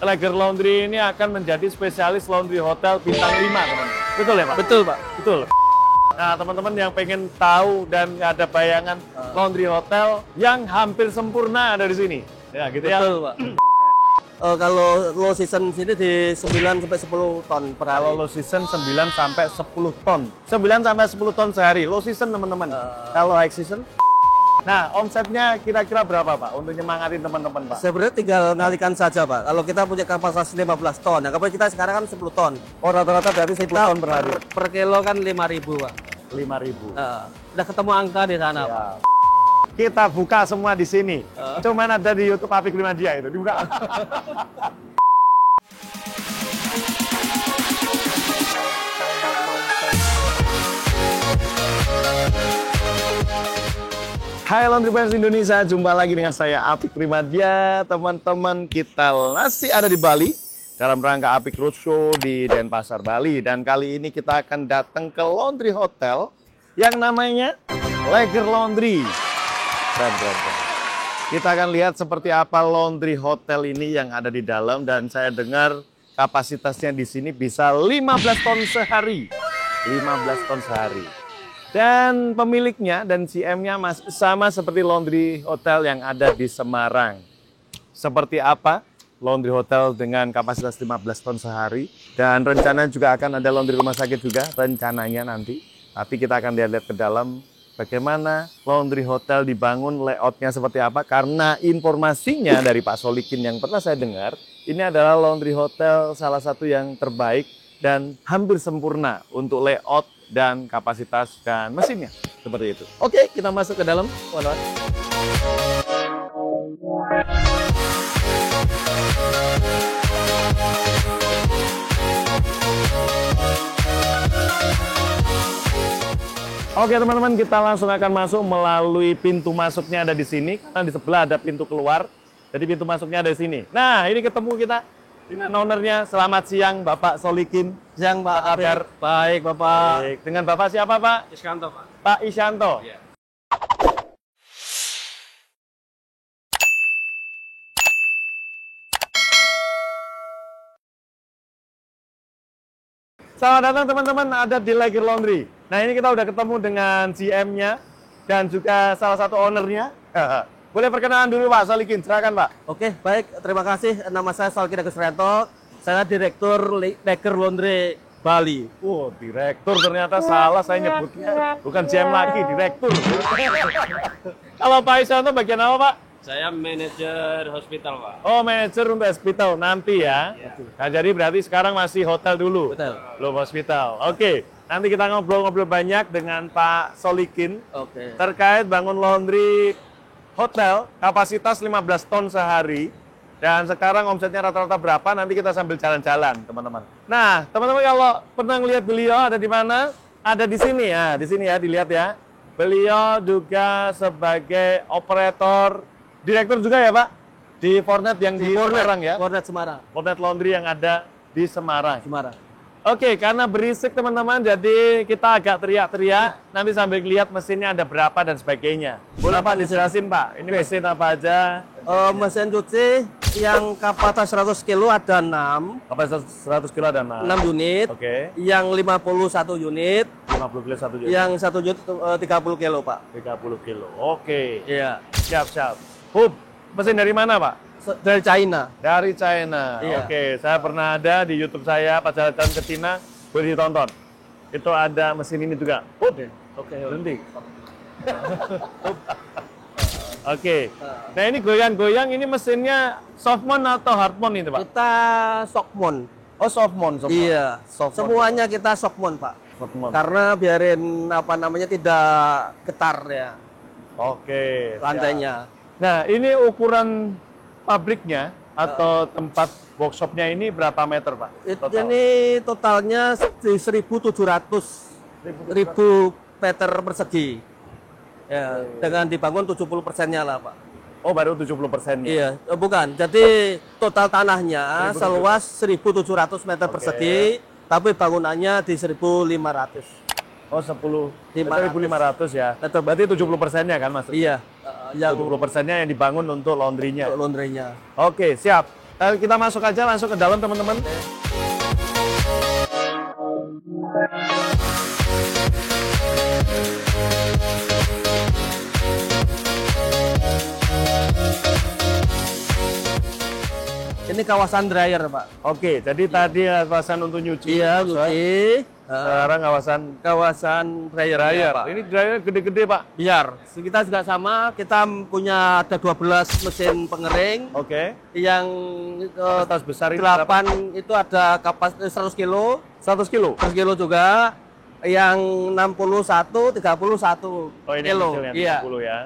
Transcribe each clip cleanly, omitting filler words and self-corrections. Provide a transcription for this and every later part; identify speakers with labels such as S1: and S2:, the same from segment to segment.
S1: Leger Laundry ini akan menjadi spesialis laundry hotel bintang 5, teman-teman. Betul ya, Pak?
S2: Betul, Pak.
S1: Betul. Nah, teman-teman yang pengen tahu dan ada bayangan laundry hotel yang hampir sempurna ada di sini. Ya, gitu ya.
S2: Betul, Pak. Kalau low season sini di 9 sampai 10 ton per hari.
S1: Kalau low season 9 sampai 10 ton. 9 sampai 10 ton sehari. Low season, teman-teman. Kalau high season? Nah, omsetnya kira-kira berapa, Pak? Untuk nyemangatin teman-teman, Pak?
S2: Sebenarnya tinggal ngalikan saja, Pak. Kalau kita punya kapasitas 15 ton, nah kapasitas kita sekarang kan 10 ton.
S1: Oh, rata-rata berarti 10 ton per hari.
S2: Per kilo kan 5.000, Pak.
S1: 5.000.
S2: Udah ketemu angka di sana,
S1: Ya.
S2: Pak.
S1: Kita buka semua di sini. Cuman ada di YouTube Apik Primadia itu. Dibuka. Hai Laundry Fans Indonesia, jumpa lagi dengan saya Apik Primadia. Teman-teman, kita masih ada di Bali dalam rangka Apik Roadshow di Denpasar, Bali. Dan kali ini kita akan datang ke laundry hotel yang namanya Leger Laundry. Keren. Kita akan lihat seperti apa laundry hotel ini yang ada di dalam, dan saya dengar kapasitasnya di sini bisa 15 ton sehari. 15 ton sehari. Dan pemiliknya dan GM-nya sama seperti laundry hotel yang ada di Semarang. Seperti apa laundry hotel dengan kapasitas 15 ton sehari, dan rencana juga akan ada laundry rumah sakit juga rencananya nanti. Tapi kita akan lihat-lihat ke dalam bagaimana laundry hotel dibangun, layoutnya seperti apa. Karena informasinya dari Pak Solikin yang pernah saya dengar, ini adalah laundry hotel salah satu yang terbaik dan hampir sempurna untuk layout dan kapasitas dan mesinnya. Seperti itu. Oke, kita masuk ke dalam. Oke teman-teman, kita langsung akan masuk melalui pintu masuknya ada di sini. Karena di sebelah ada pintu keluar, jadi pintu masuknya ada di sini. Nah, ini ketemu kita dengan ownernya. Selamat siang Bapak Solikin.
S2: Siang, Pak.
S1: Kabar?
S2: Baik, Bapak.
S1: Baik. Dengan Bapak siapa, Pak?
S2: Iskanto, Pak.
S1: Pak Isyanto.
S2: Iya.
S1: Selamat datang teman-teman, ada di Leger Laundry. Nah, ini kita udah ketemu dengan GM-nya dan juga salah satu ownernya. Boleh perkenalan dulu Pak Solikin, silakan Pak.
S2: Oke, baik. Terima kasih. Nama saya Solikin Agus Rianto. Saya Direktur Leger Laundry Bali.
S1: Oh, direktur ternyata salah saya nyebutnya. Bukan GM lagi, direktur. Kalau Pak Isyanto bagian apa Pak?
S3: Saya manajer hospital, Pak.
S1: Oh, manajer untuk hospital nanti ya. Nah, jadi berarti sekarang masih hotel dulu.
S2: Betul.
S1: Belum hospital. Oke, nanti kita ngobrol-ngobrol banyak dengan Pak Solikin
S2: Oke.
S1: terkait bangun laundry hotel kapasitas 15 ton sehari. Dan sekarang omsetnya rata-rata berapa, nanti kita sambil jalan-jalan, teman-teman. Nah, teman-teman kalau pernah lihat beliau ada di mana? Ada di sini ya, dilihat ya. Beliau juga sebagai operator, direktur juga ya Pak? Di Fornet yang di Semarang ya?
S2: Fornet Semarang.
S1: Fornet Laundry yang ada di Semarang.
S2: Semarang.
S1: Oke, karena berisik teman-teman, jadi kita agak teriak-teriak. Nanti sambil lihat mesinnya ada berapa dan sebagainya. Boleh Pak dijelasin Pak, ini mesin apa aja?
S2: Mesin cuci yang kapasitas 100 kilo ada 6.
S1: Kapasitas 100 kilo ada 6.
S2: 6 unit.
S1: Oke.
S2: Yang 51 unit.
S1: 50 kilo satu unit.
S2: Yang 1 unit 30 kilo, Pak.
S1: 30 kilo. Oke.
S2: Iya.
S1: Siap. Hub, mesin dari mana Pak?
S2: Dari China.
S1: Dari China.
S2: Iya.
S1: Oke, saya pernah ada di YouTube saya pas jalan ke Cina, boleh ditonton. Itu ada mesin ini juga.
S2: Oke.
S1: Berhenti. Oke. Nah, ini goyang-goyang, ini mesinnya softmon atau hardmon itu, Pak?
S2: Kita Shockmon.
S1: Oh, softmon.
S2: Iya.
S1: Softmon.
S2: Semuanya kita Shockmon, Pak.
S1: Softmon.
S2: Karena biarin tidak getar ya
S1: Oke.
S2: lantainya.
S1: Nah, ini ukuran pabriknya atau tempat workshopnya ini berapa meter, Pak?
S2: Ini totalnya di 1.700 meter persegi. Ya, dengan dibangun 70%-nya lah, Pak.
S1: Oh, baru 70%-nya.
S2: Iya, bukan. Jadi total tanahnya seluas 1.700 meter persegi, tapi bangunannya di 1.500.
S1: Oh, 1.500 ya. Berarti 70%-nya kan, Mas?
S2: Iya. Yang
S1: 70%-nya yang dibangun untuk laundry-nya.
S2: laundry-nya.
S1: Oke, siap. Kita masuk aja langsung ke dalam teman-teman.
S2: Ini kawasan dryer, Pak.
S1: Oke, jadi tadi kawasan untuk nyuci.
S2: Iya, cuci.
S1: Sekarang
S2: Kawasan dryer,
S1: dryer.
S2: Pak.
S1: Ini dryer gede-gede, Pak.
S2: Biar. Kita juga sama, kita punya ada 12 mesin pengering.
S1: Oke.
S2: Yang
S1: Kapasitas besar ini berapa?
S2: 8 itu ada kapasitas 100 kilo.
S1: 100 kilo.
S2: 100 kilo juga. Yang 61, 31
S1: Oh, ini
S2: kilo.
S1: yang kecil yang
S2: Iya.
S1: 30 ya.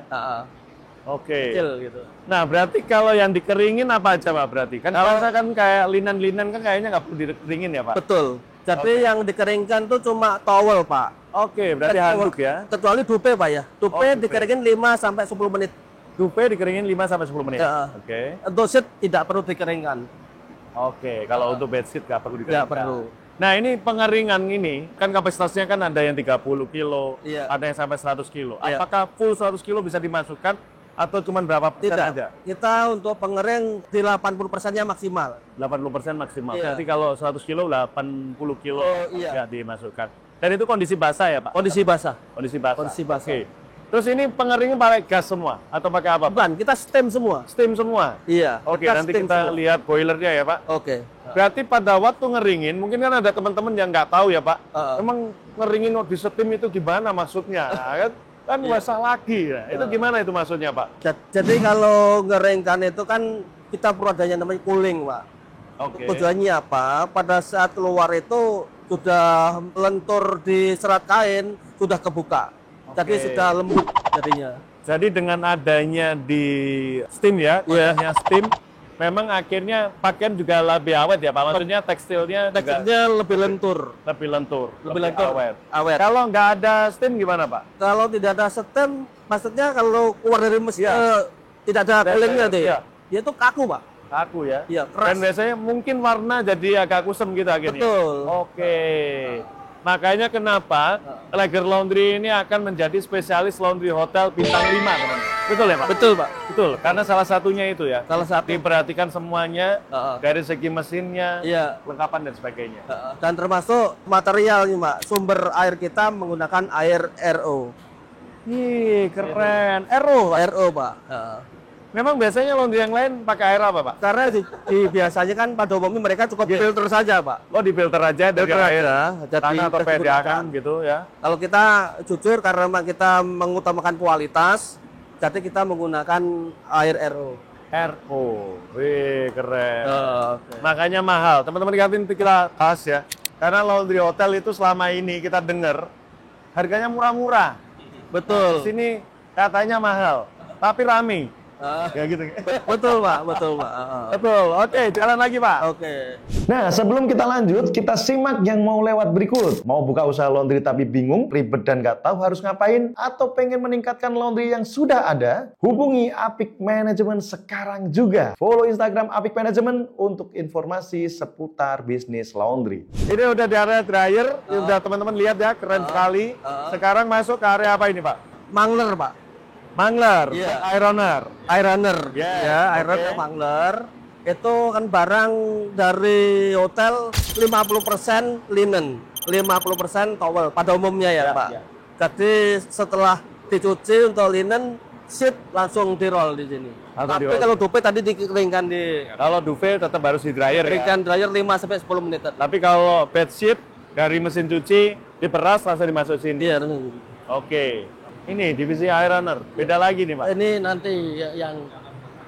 S1: Oke.
S2: Kecil gitu.
S1: Nah, berarti kalau yang dikeringin apa aja, Pak? Berarti kan kalau saya kan kayak linen-linen kan kayaknya nggak perlu dikeringin ya, Pak?
S2: Betul. Jadi yang dikeringkan tuh cuma towel, Pak.
S1: Oke, berarti handuk ya.
S2: Kecuali dupe, Pak ya. Dupe
S1: dupe.
S2: dikeringin 5 sampai 10 menit.
S1: Dupe dikeringin 5 sampai 10 menit.
S2: Ya.
S1: Oke.
S2: Untuk sheet tidak perlu dikeringkan.
S1: Oke, kalau untuk bedsheet nggak perlu dikeringkan.
S2: Tidak perlu.
S1: Nah, ini pengeringan ini kan kapasitasnya kan ada yang 30 kilo,
S2: Iya.
S1: ada yang sampai 100 kilo.
S2: Iya.
S1: Apakah full 100 kilo bisa dimasukkan atau cuma berapa persen
S2: Tidak.
S1: aja?
S2: Kita untuk pengering di 80%-nya maksimal.
S1: 80% maksimal.
S2: Iya.
S1: Berarti kalau 100 kilo, 80 kilo
S2: Oh, iya.
S1: ya dimasukkan. Dan itu kondisi basah ya, Pak?
S2: Kondisi basah.
S1: Kondisi basah.
S2: Kondisi basah.
S1: Oke. Terus ini pengeringnya pakai gas semua atau pakai apa, Pak?
S2: Bukan, kita steam semua.
S1: Steam semua.
S2: Iya.
S1: Oke, nanti
S2: steam
S1: kita
S2: semua.
S1: lihat boilernya ya, Pak.
S2: Oke.
S1: Berarti pada waktu ngeringin, mungkin kan ada teman-teman yang nggak tahu ya, Pak. Emang ngeringin di steam itu gimana maksudnya? Nah, kan basah lagi. Nah, itu gimana itu maksudnya, Pak?
S2: Jadi kalau ngeringkan itu kan kita perlu adanya namanya cooling, Pak.
S1: Oke.
S2: Tujuannya apa? Pada saat keluar itu sudah lentur di serat kain, sudah kebuka. Jadi
S1: Oke.
S2: sudah lembut jadinya.
S1: Jadi dengan adanya di steam ya, kodenya steam, memang akhirnya pakaian juga lebih awet ya, Pak. Maksudnya tekstilnya juga
S2: Teksturnya lebih lentur.
S1: lebih lentur,
S2: Lebih lentur.
S1: awet.
S2: Awet.
S1: Kalau nggak ada steam gimana, Pak?
S2: Kalau tidak ada steam, maksudnya kalau keluar dari mesin
S1: Iya.
S2: tidak ada coolingnya tuh
S1: Iya.
S2: ya. Dia itu kaku, Pak.
S1: Kaku ya?
S2: Iya, keras.
S1: Dan biasanya mungkin warna jadi agak kusem gitu akhirnya.
S2: Betul.
S1: Oke. Makanya kenapa Lager Laundry ini akan menjadi spesialis laundry hotel bintang 5, teman. Betul ya, Pak?
S2: Betul, Pak.
S1: Betul. Karena salah satunya itu ya.
S2: Salah satu.
S1: Diperhatikan semuanya
S2: Heeh.
S1: dari segi mesinnya,
S2: Iya.
S1: lengkapan dan sebagainya.
S2: Dan termasuk materialnya, Pak. Sumber air kita menggunakan air RO.
S1: Ih, keren.
S2: RO, Pak.
S1: Memang biasanya laundry yang lain pakai air apa, Pak?
S2: Karena biasanya kan pada umumnya mereka cukup filter saja, Pak.
S1: Oh, di filter aja dari air.
S2: Jadi
S1: Tanah atau
S2: kita
S1: PDA
S2: gunakan.
S1: gitu ya.
S2: Kalau kita jujur karena kita mengutamakan kualitas, jadi kita menggunakan air RO.
S1: RO. Wih, keren.
S2: Oke.
S1: Makanya mahal. Teman-teman kita bahas ya. Karena laundry hotel itu selama ini kita dengar harganya murah-murah.
S2: Betul.
S1: Di sini katanya mahal, tapi rame. Ya gitu.
S2: Betul, Pak. Betul, Pak.
S1: Betul. Oke, jalan lagi, Pak.
S2: Oke.
S1: Nah, sebelum kita lanjut, kita simak yang mau lewat berikut. Mau buka usaha laundry tapi bingung, ribet dan nggak tahu harus ngapain, atau pengen meningkatkan laundry yang sudah ada? Hubungi Apik Management sekarang juga. Follow Instagram Apik Management untuk informasi seputar bisnis laundry. Ini udah di area dryer, udah teman-teman lihat ya, keren sekali. Sekarang masuk ke area apa ini, Pak?
S2: Mangler, Pak.
S1: Mangler,
S2: Iya.
S1: ironer.
S2: Ironer.
S1: Yes,
S2: Ya, ironer
S1: oke.
S2: mangler. Itu kan barang dari hotel 50% linen, 50% towel pada umumnya ya,
S1: Ya,
S2: Pak.
S1: ya.
S2: Jadi setelah dicuci untuk linen, sheet langsung di roll di sini.
S1: Langsung
S2: Tapi
S1: di-roll.
S2: kalau dupe tadi dikeringkan di
S1: Kalau duvet tetap harus di dryer ya.
S2: keringkan dryer 5 sampai 10 menit.
S1: Tapi kalau bedsheet dari mesin cuci diperas langsung dimasuk sini.
S2: Iya.
S1: Oke. Ini divisi ironer. Beda lagi nih, Pak.
S2: Ini nanti yang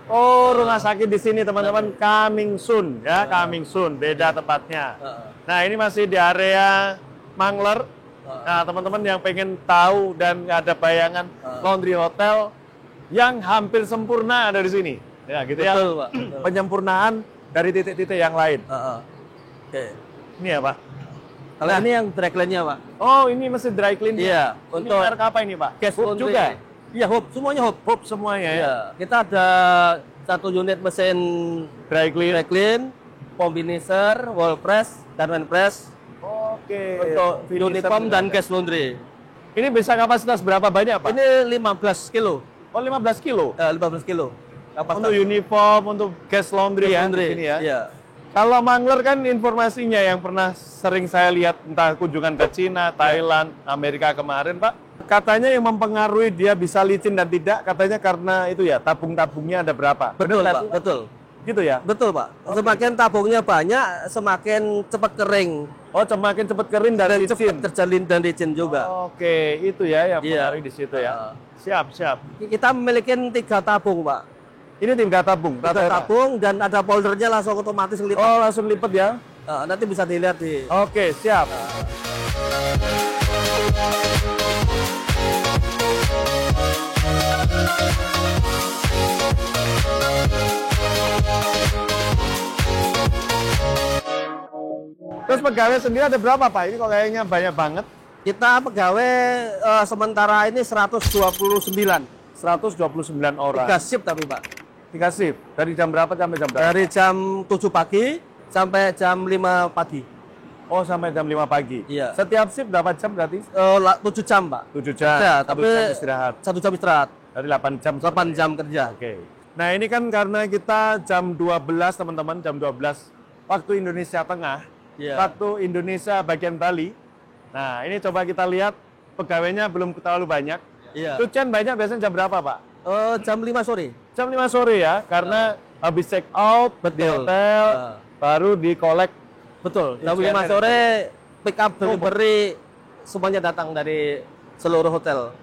S1: Oh, rumah sakit di sini teman-teman, coming soon ya, coming soon. Beda tempatnya. Nah, ini masih di area Mangler. Nah, teman-teman yang pengen tahu dan ada bayangan laundry hotel yang hampir sempurna ada di sini. Ya, gitu ya.
S2: betul, Pak. Betul.
S1: Penyempurnaan dari titik-titik yang lain.
S2: Oke.
S1: Ini ya, Pak.
S2: Kalau ini yang dry clean-nya, Pak.
S1: Oh, ini mesin dry clean.
S2: Iya,
S1: Ini
S2: untuk
S1: merek apa ini, Pak?
S2: gas
S1: Hoop
S2: laundry.
S1: juga.
S2: Iya, hub, semuanya hub.
S1: Hoop semuanya ya.
S2: Iya, kita ada satu unit mesin
S1: Dry clean.
S2: dry clean, combinator, wall press, dan hand press
S1: Oke.
S2: untuk
S1: Finisher
S2: uniform
S1: juga
S2: dan
S1: ada.
S2: gas laundry.
S1: Ini bisa kapasitas berapa banyak, Pak?
S2: Ini 15 kilo,
S1: Oh, 15 kilo.
S2: 15 kilo.
S1: Untuk uniform, untuk gas laundry ya, di sini ya.
S2: Iya.
S1: Kalau Mangler kan informasinya yang pernah sering saya lihat entah kunjungan ke Cina, Thailand, Amerika kemarin Pak, katanya yang mempengaruhi dia bisa licin dan tidak, katanya karena itu ya, tabung-tabungnya ada berapa?
S2: Betul,
S1: Benar
S2: Pak.
S1: nggak?
S2: Betul.
S1: Gitu ya?
S2: Betul, Pak. Semakin tabungnya banyak, semakin cepat kering.
S1: Oh, semakin cepat kering dan licin.
S2: Cepat terjalin dan licin juga.
S1: Oke, itu ya yang
S2: Iya.
S1: menarik di situ ya. Siap, siap.
S2: Kita memiliki 3 tabung, Pak.
S1: Ini tinggal tabung,
S2: 3
S1: rata-rata.
S2: tabung dan ada foldernya langsung otomatis ngelipat.
S1: Oh, langsung lipet ya?
S2: Nanti bisa dilihat di.
S1: Oke, siap. Terus pegawai sendiri ada berapa Pak? Ini kok kayaknya banyak banget.
S2: Kita pegawai sementara ini 129.
S1: 129 orang.
S2: 3 shift tapi, Pak.
S1: 3 shift. Dari jam berapa sampai jam berapa?
S2: Dari jam 7 pagi sampai jam 5 pagi.
S1: Oh, sampai jam 5 pagi.
S2: Iya.
S1: Setiap shift berapa jam berarti?
S2: 7 jam, Pak.
S1: 7 jam.
S2: Ya,
S1: 1
S2: tapi
S1: jam istirahat.
S2: 1 jam istirahat.
S1: Dari 8 jam.
S2: 8 jam kerja.
S1: Oke. Nah, ini kan karena kita jam 12, teman-teman, jam 12 waktu Indonesia Tengah,
S2: Iya.
S1: waktu Indonesia bagian Bali. Nah, ini coba kita lihat pegawainya belum terlalu banyak.
S2: Iya.
S1: Cucian banyak biasanya jam berapa, Pak?
S2: Jam 5 sore.
S1: Jam 5 sore ya, karena habis check out di
S2: Betul.
S1: hotel,
S2: Ah.
S1: baru di collect.
S2: Betul. Jam
S1: Cucian
S2: 5 sore pick up delivery semuanya datang dari seluruh hotel.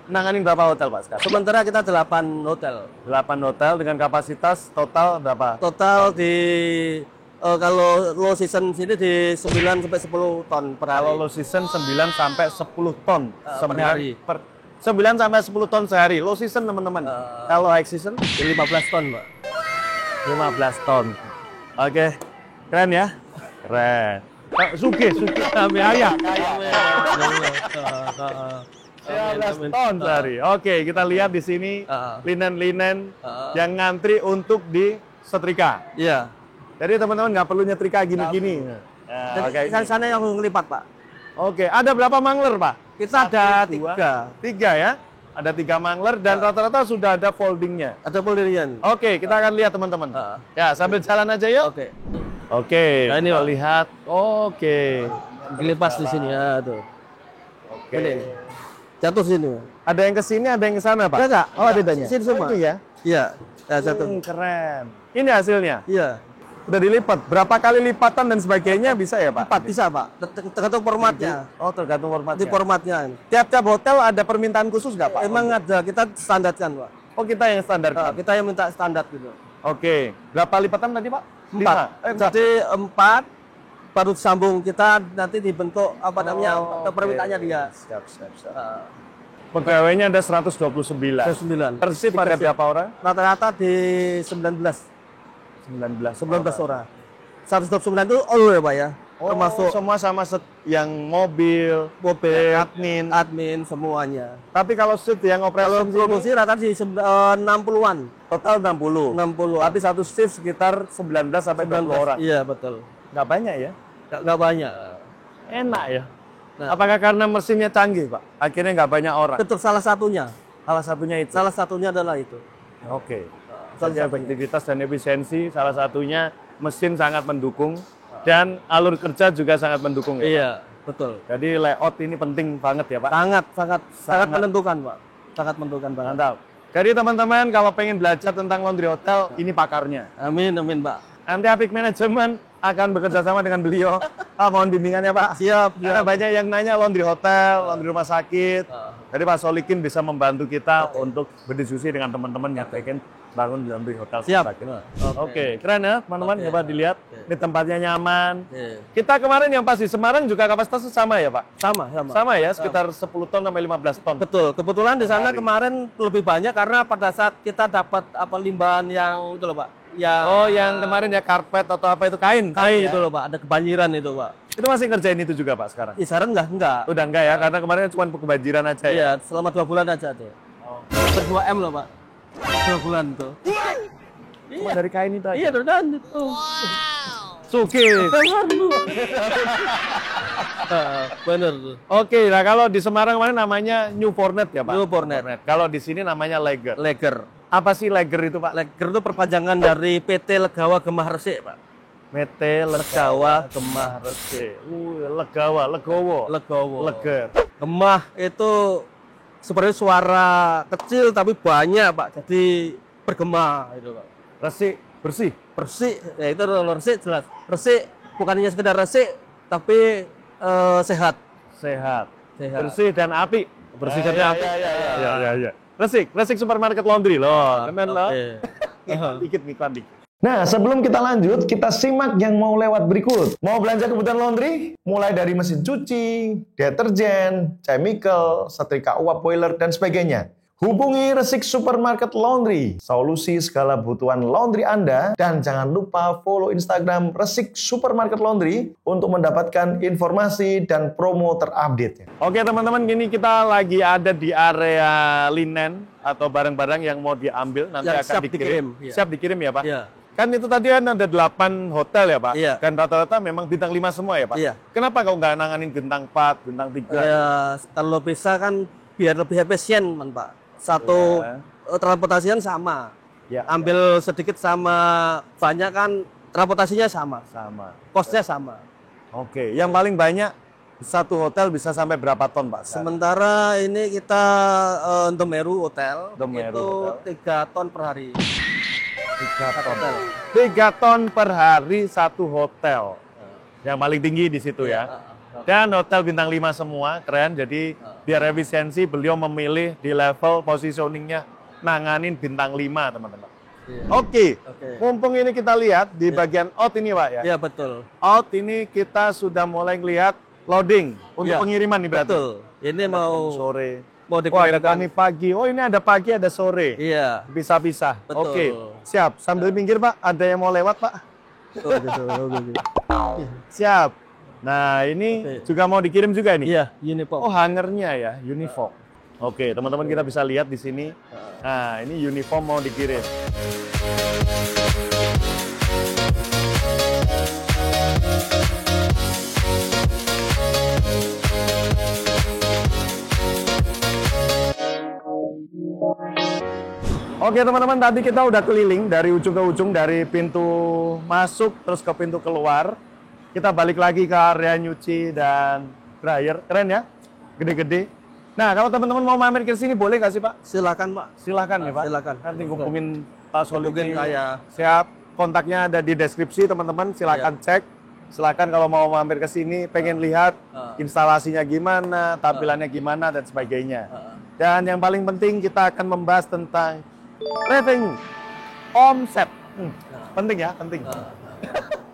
S1: Nanganin berapa hotel, Pak, sekarang?
S2: Sementara kita 8 hotel.
S1: 8 hotel dengan kapasitas total berapa?
S2: Total di kalau low season sini di 9 sampai 10 ton per hari.
S1: Kalau low season 9 sampai 10 ton
S2: Per hari.
S1: 9 sampai 10 ton sehari. Low season, teman-teman. Kalau high season
S2: Di 15 ton, Pak.
S1: 15 ton. Oke. Keren ya? Keren. Suki kami ayah. 15 ton sehari. Oke, kita lihat di sini linen-linen yang ngantri untuk disetrika.
S2: Iya.
S1: Jadi teman-teman nggak perlu nyetrika gini-gini.
S2: Jadi
S1: Oke.
S2: sana yang ngelipat, Pak.
S1: Oke, ada berapa mangler, Pak?
S2: Kita ada
S1: 2,
S2: 3.
S1: 3 ya. Ada 3 mangler dan rata-rata sudah ada foldingnya.
S2: Ada pendirian.
S1: Oke, kita akan lihat teman-teman. Ya, sambil jalan aja yuk.
S2: Oke.
S1: Oke,
S2: Nah, ini,
S1: kita
S2: Pak.
S1: lihat. Oke.
S2: Dilipas di sini ya, tuh.
S1: Oke.
S2: Ini. Jatuh sini. Pak.
S1: Ada yang ke sini, ada yang ke sana, Pak?
S2: Enggak.
S1: Oh, ada bedanya.
S2: Sini semua.
S1: Itu ya.
S2: Iya. Ya, jatuh.
S1: Keren. Ini hasilnya.
S2: Iya.
S1: Udah dilipat. Berapa kali lipatan dan sebagainya bisa ya, Pak?
S2: 4 bisa, Pak. Tergantung formatnya.
S1: Oh, tergantung formatnya.
S2: Di formatnya.
S1: Tiap-tiap hotel ada permintaan khusus nggak, Pak?
S2: Emang ada, kita standarkan, Pak.
S1: Oh, kita yang standar.
S2: Kita yang minta standar gitu.
S1: Oke. Berapa lipatan tadi, Pak?
S2: 4.
S1: 5.
S2: Jadi 4 baru sambung kita nanti dibentuk apa namanya permintaannya dia.
S1: Siap. Pegawainya ada 129.
S2: 9.
S1: Per shift ada berapa orang?
S2: Rata-rata di 19
S1: 19
S2: orang. 129 itu all ya, Pak ya. Termasuk
S1: semua sama yang mobil, admin.
S2: admin semuanya.
S1: Tapi kalau shift yang
S2: Kalau
S1: operasi
S2: produksi rata-rata di 60-an.
S1: total 60.
S2: 60.
S1: Tapi satu shift sekitar 19 sampai 20 orang.
S2: Iya, betul.
S1: Nggak banyak ya?
S2: Nggak banyak.
S1: Enak ya.
S2: Nah.
S1: Apakah karena mesinnya canggih, Pak? Akhirnya nggak banyak orang.
S2: Betul, salah satunya.
S1: Salah satunya itu.
S2: Salah satunya adalah itu.
S1: Oke. Saja efektivitas dan efisiensi salah satunya mesin sangat mendukung dan alur kerja juga sangat mendukung ya.
S2: Iya, betul.
S1: Jadi layout ini penting banget ya, Pak.
S2: Sangat menentukan, Pak. Sangat menentukan banget.
S1: Mantap. Jadi teman-teman kalau pengen belajar tentang laundry hotel, ini pakarnya.
S2: Amin, Pak.
S1: Nanti Apik Manajemen akan bekerja sama dengan beliau. Mohon bimbingannya, Pak.
S2: Siap.
S1: Karena banyak yang nanya laundry hotel, laundry rumah sakit. Jadi Pak Solikin bisa membantu kita untuk berdiskusi dengan teman-teman yang pengen bangun laundry hotel.
S2: Siap.
S1: Oke, keren ya teman-teman. Coba dilihat. Ini tempatnya nyaman.
S2: Iya.
S1: Kita kemarin yang pas di Semarang juga kapasitasnya sama ya, Pak?
S2: Sama.
S1: Sama ya, sekitar 10 ton sampai 15 ton.
S2: Betul. Kebetulan di sana kemarin lebih banyak karena pada saat kita dapat limbaan yang itu loh, Pak.
S1: Yang kemarin ya karpet atau apa itu kain.
S2: Kain itu loh, Pak. Ada kebanjiran itu, Pak.
S1: Itu masih ngerjain itu juga, Pak, sekarang?
S2: Sekarang enggak.
S1: Udah enggak ya, karena kemarin cuma kebanjiran aja ya.
S2: Iya, selama 2 bulan aja tuh. Per 2M loh, Pak. 2 bulan tuh.
S1: Cuma dari kain itu aja.
S2: Iya, dan itu.
S1: Suki.
S2: Bener tuh.
S1: Oke, nah kalau di Semarang kemarin namanya New Fornet ya, Pak?
S2: New Fornet.
S1: Kalau di sini namanya Lager.
S2: Lager.
S1: Apa sih Leger itu, Pak?
S2: Leger itu perpanjangan dari PT Legawa Gemah Resik, Pak.
S1: PT Legawa Gemah Resik. Legawa, Legowo.
S2: Legowo.
S1: Leger.
S2: Gemah itu sebenarnya suara kecil tapi banyak, Pak. Jadi bergema itu, Pak.
S1: Resik, bersih.
S2: Bersih, ya itu resik jelas. Resik bukan hanya sekedar resik tapi sehat.
S1: Sehat.
S2: Sehat.
S1: Bersih dan api.
S2: Bersih dan api.
S1: Ya. Resik supermarket laundry loh. Keren loh. Dikit iklan dikit. Nah, sebelum kita lanjut, kita simak yang mau lewat berikut. Mau belanja kebutuhan laundry? Mulai dari mesin cuci, deterjen, chemical, setrika uap boiler, dan sebagainya. Hubungi Resik Supermarket Laundry, solusi segala kebutuhan laundry Anda, dan jangan lupa follow Instagram Resik Supermarket Laundry untuk mendapatkan informasi dan promo terupdate. Oke teman-teman, kini kita lagi ada di area linen atau barang-barang yang mau diambil nanti
S2: Yang
S1: akan
S2: siap
S1: dikirim.
S2: dikirim, iya.
S1: Siap dikirim ya Pak?
S2: Iya.
S1: Kan itu tadi kan ada 8 hotel ya Pak?
S2: Iya.
S1: Dan rata-rata memang bintang 5 semua ya Pak?
S2: Iya.
S1: Kenapa kau nggak nanganin bintang 4, bintang 3?
S2: Ya, kalau bisa kan biar lebih efisien, Pak. Satu transportasian sama.
S1: Ya.
S2: Ambil sedikit sama banyak kan transportasinya sama.
S1: Sama.
S2: Kosnya sama.
S1: Oke, yang paling banyak satu hotel bisa sampai berapa ton Pak?
S2: Sementara ini kita Demeru Hotel
S1: Demeru
S2: itu
S1: Hotel.
S2: 3 ton per hari.
S1: 3 ton.
S2: Hotel.
S1: 3 ton per hari satu hotel. Yang paling tinggi di situ ya. Dan hotel bintang 5 semua, keren. Jadi biar efisiensi beliau memilih di level positioningnya nanganin bintang 5 teman-teman.
S2: Iya.
S1: Oke,
S2: Oke.
S1: mumpung ini kita lihat di bagian out ini Pak ya.
S2: Iya betul.
S1: Out ini kita sudah mulai lihat loading untuk
S2: Iya.
S1: pengiriman nih berarti.
S2: Betul. Ini mau
S1: Sore.
S2: mau
S1: Wah, ada
S2: dikeluarkan.
S1: kami pagi. Oh, ini ada pagi, ada sore.
S2: Iya.
S1: Bisa-bisa.
S2: Betul.
S1: Oke, siap. Sambil minggir Pak, ada yang mau lewat Pak?
S2: Betul, betul.
S1: Siap. Nah, ini
S2: Oke.
S1: juga mau dikirim juga ini?
S2: Iya, uniform.
S1: Oh, hangernya ya, uniform. Oke, teman-teman kita bisa lihat di sini. Nah, ini uniform mau dikirim. Oke teman-teman, tadi kita udah keliling dari ujung ke ujung, dari pintu masuk terus ke pintu keluar. Kita balik lagi ke area nyuci dan dryer. Keren ya, gede-gede. Nah, kalau teman-teman mau mampir ke sini boleh nggak sih Pak?
S2: Silakan, Pak.
S1: Silakan ya Pak.
S2: Silakan.
S1: Nanti hubungin Pak Solihin.
S2: Hubungin saya.
S1: Siap. Kontaknya ada di deskripsi teman-teman. Silakan cek. Silakan kalau mau mampir ke sini, pengen lihat instalasinya gimana, tampilannya gimana dan sebagainya. Dan yang paling penting kita akan membahas tentang revenue, omset. Penting ya, penting.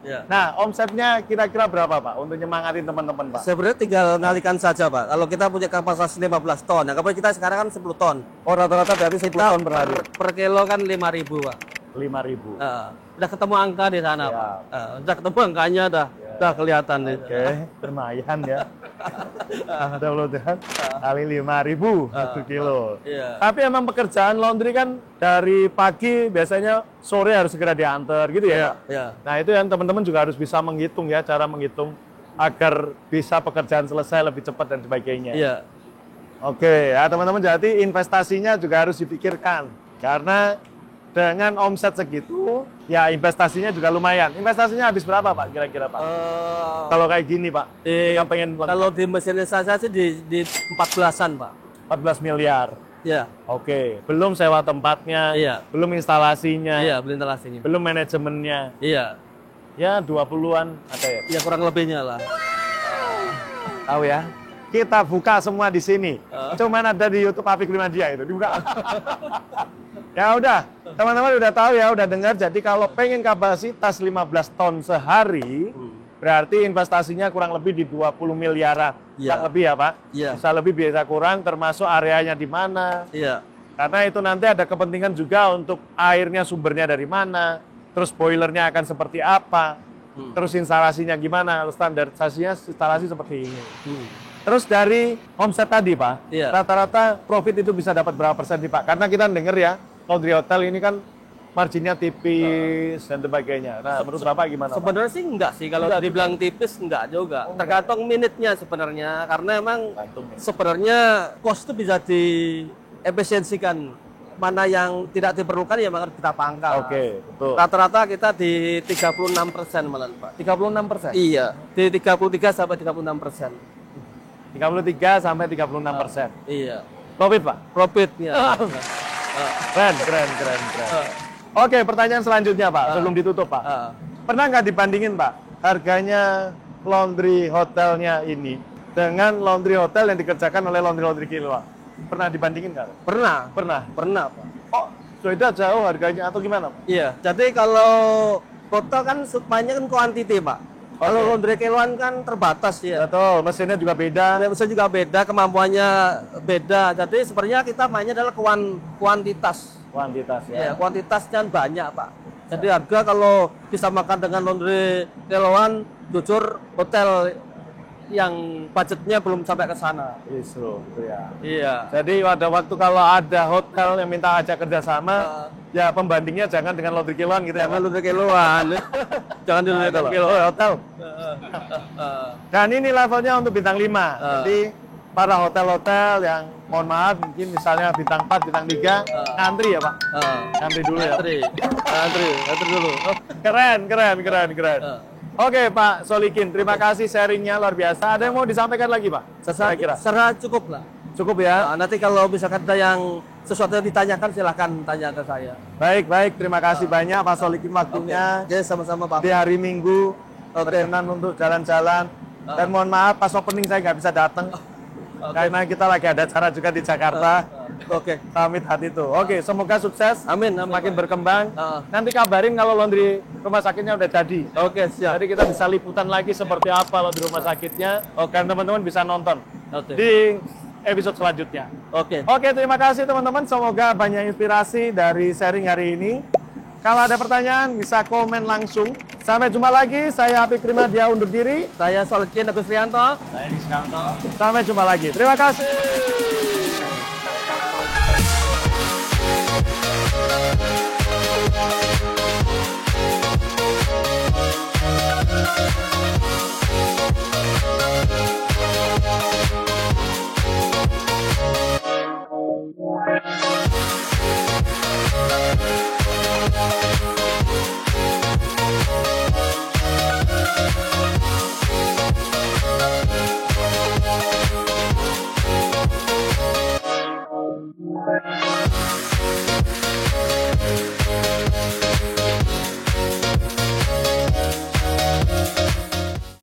S2: Ya.
S1: Nah, omsetnya kira-kira berapa Pak untuk nyemangatin teman-teman Pak?
S2: Sebenarnya tinggal ngalikan saja, Pak. Kalau kita punya kapasitas 15 ton, nah kapasitas kita sekarang kan 10 ton.
S1: Oh, rata-rata berarti 10 tahun per hari.
S2: Per kilo kan 5.000, Pak.
S1: 5.000.
S2: Udah ketemu angka di sana,
S1: Ya.
S2: Pak. Udah ketemu angkanya, udah kelihatan.
S1: Oke, lumayan ya. Mudah-mudahan kali 5.000 satu kilo.
S2: Iya.
S1: Tapi emang pekerjaan laundry kan dari pagi biasanya sore harus segera diantar gitu ya. Pak?
S2: Ya.
S1: Nah itu yang teman-teman juga harus bisa menghitung ya, cara menghitung agar bisa pekerjaan selesai lebih cepat dan sebagainya.
S2: Iya.
S1: Oke, ya teman-teman, jadi investasinya juga harus dipikirkan. Karena dengan omset segitu, ya investasinya juga lumayan. Investasinya habis berapa Pak kira-kira Pak? Kalau kayak gini Pak, yang pengen
S2: Kalau di mesinnya sih di 14-an, Pak.
S1: 14 miliar.
S2: Ya.
S1: Oke, belum sewa tempatnya,
S2: Iya.
S1: belum instalasinya,
S2: Iya, beli instalasinya.
S1: belum manajemennya.
S2: Iya.
S1: Ya 20-an ada ya.
S2: Ya kurang lebihnya lah.
S1: Tahu ya? Kita buka semua di sini. Cuman ada di YouTube Apik Primadia itu dibuka. Ya udah, teman-teman udah tahu ya, udah dengar. Jadi kalau pengen kapasitas 15 ton sehari, berarti investasinya kurang lebih di 20 miliaran.
S2: Iya.
S1: Bisa lebih ya Pak?
S2: Iya.
S1: Bisa lebih, bisa kurang, termasuk areanya di mana.
S2: Iya.
S1: Karena itu nanti ada kepentingan juga untuk airnya sumbernya dari mana, terus boilernya akan seperti apa, terus instalasinya gimana, standarisasinya instalasi seperti ini. Terus dari omset tadi Pak,
S2: Iya.
S1: rata-rata profit itu bisa dapat berapa persen nih Pak? Karena kita dengar ya, laundry hotel ini kan marginnya tipis dan sebagainya. Nah, menurut Bapak gimana Pak?
S2: Sebenarnya sih enggak sih, kalau dibilang tipis enggak juga. Tergantung minitnya sebenarnya, karena emang sebenarnya cost itu bisa diefisiensikan mana yang tidak diperlukan ya maka kita pangkas.
S1: Oke, betul.
S2: Rata-rata kita di 36% malah Pak.
S1: 36%.
S2: Iya, di 33 sampai 36%.
S1: 33 sampai 36%.
S2: Iya.
S1: Profit, Pak?
S2: Profitnya.
S1: Keren. Oke, pertanyaan selanjutnya, Pak. Sebelum ditutup, Pak. Pernah nggak dibandingin, Pak, harganya laundry hotelnya ini dengan laundry hotel yang dikerjakan oleh laundry Kiloan? Pernah dibandingin nggak?
S2: Pernah,
S1: Pernah.
S2: Pak.
S1: Oh, beda jauh harganya atau gimana, Pak?
S2: Iya, jadi kalau hotel kan supaya kan kuantiti, Pak. Kalau laundry Kiloan kan terbatas ya.
S1: Betul, mesinnya juga beda.
S2: Mesin juga beda, kemampuannya beda. Jadi sebenarnya kita mainnya adalah kuantitas.
S1: Kuantitas
S2: Ya,
S1: ya.
S2: kuantitasnya banyak, Pak. Jadi harga kalau disamakan dengan laundry Kiloan, jujur hotel yang budgetnya belum sampai ke sana.
S1: Justru, gitu ya.
S2: Iya.
S1: Jadi pada waktu kalau ada hotel yang minta ajak kerjasama, ya pembandingnya jangan dengan laundry Kiloan gitu ya,
S2: Jangan
S1: Pak?
S2: laundry Kiloan. Jangan di laundry
S1: Laundry
S2: Kiloan.
S1: Kiloan hotel. Dan ini levelnya untuk bintang 5. Jadi para hotel-hotel yang mohon maaf mungkin misalnya bintang 4, bintang 3 ngantri ya, Pak. Ngantri dulu ya.
S2: Antri dulu.
S1: Keren. Oke, Pak Solikin, terima kasih sharingnya luar biasa. Ada yang mau disampaikan lagi, Pak? Kira-kira.
S2: Secara cukup lah.
S1: Cukup ya.
S2: Nanti kalau misalkan ada yang sesuatu yang ditanyakan silahkan tanya ke saya.
S1: Baik. Terima kasih banyak Pak Solikin waktunya.
S2: Oke, sama-sama Pak.
S1: Di hari Minggu berkenan untuk jalan-jalan. Dan mohon maaf pas opening saya nggak bisa datang. Karena kita lagi ada acara juga di Jakarta.
S2: Oke.
S1: Pamit hati itu. Oke, semoga sukses.
S2: Amin.
S1: Makin berkembang.
S2: Ah.
S1: Nanti kabarin kalau laundry rumah sakitnya udah jadi.
S2: Oke, siap.
S1: Jadi kita bisa liputan lagi seperti apa laundry rumah sakitnya. Dan teman-teman bisa nonton
S2: Oke.
S1: di episode selanjutnya.
S2: Oke.
S1: Oke, terima kasih teman-teman. Semoga banyak inspirasi dari sharing hari ini. Kalau ada pertanyaan bisa komen langsung. Sampai jumpa lagi. Saya Apik Primadia undur diri.
S2: Saya Solikin Agus Rianto.
S3: Saya Diskanto.
S1: Sampai jumpa lagi. Terima kasih.